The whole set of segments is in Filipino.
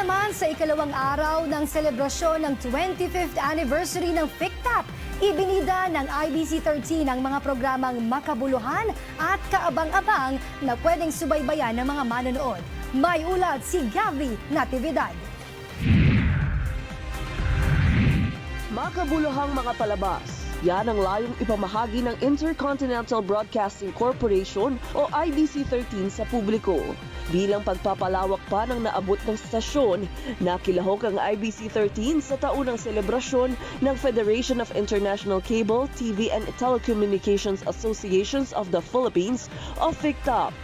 naman sa ikalawang araw ng selebrasyon ng 25th anniversary ng FICTAP, ibinida ng IBC13 ang mga programang makabuluhan at kaabang-abang na pwedeng subaybayan ng mga manonood. May ulat si Gavi Natividad. Makabuluhang mga palabas. Yan ang layong ipamahagi ng Intercontinental Broadcasting Corporation o IBC13 sa publiko. Bilang pagpapalawak pa ng naabot ng stasyon, nakilahok ang IBC13 sa taunang selebrasyon ng Federation of International Cable, TV and Telecommunications Associations of the Philippines o FICTAP.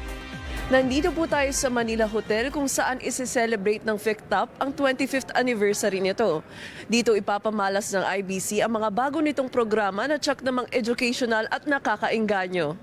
Nandito po tayo sa Manila Hotel kung saan isi-celebrate ng FICTAP ang 25th anniversary nito. Dito ipapamalas ng IBC ang mga bago nitong programa na tsak namang educational at nakakaengganyo.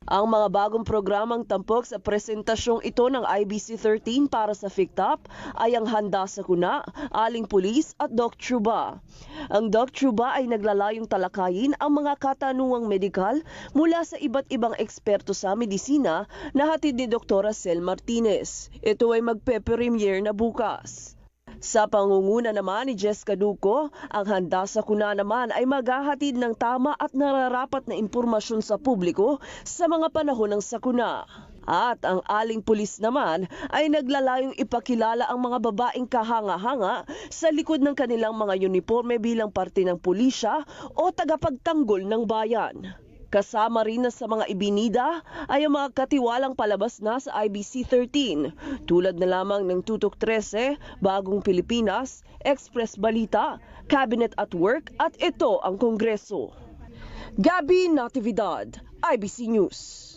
Ang mga bagong programang tampok sa presentasyong ito ng IBC13 para sa FICTAP ay ang Handa sa Kuna, Aling Pulis at Doc Truba. Ang Doc Truba ay naglalayong talakayin ang mga katanungang medikal mula sa iba't ibang eksperto sa medisina na hatid ni Dr. Sel Martinez. Ito ay magpe-premiere na bukas. Sa pangunguna naman ni Jessica Duco, ang Handa sa Kuna naman ay maghahatid ng tama at nararapat na impormasyon sa publiko sa mga panahon ng sakuna. At ang Aling Pulis naman ay naglalayong ipakilala ang mga babaeng kahanga-hanga sa likod ng kanilang mga uniforme bilang parte ng pulisya o tagapagtanggol ng bayan. Kasama rin na sa mga ibinida ay ang mga katiwalang palabas na sa IBC13, tulad na lamang ng Tutok 13, Bagong Pilipinas, Express Balita, Cabinet at Work at ito ang Kongreso. Gabi Natividad, IBC News.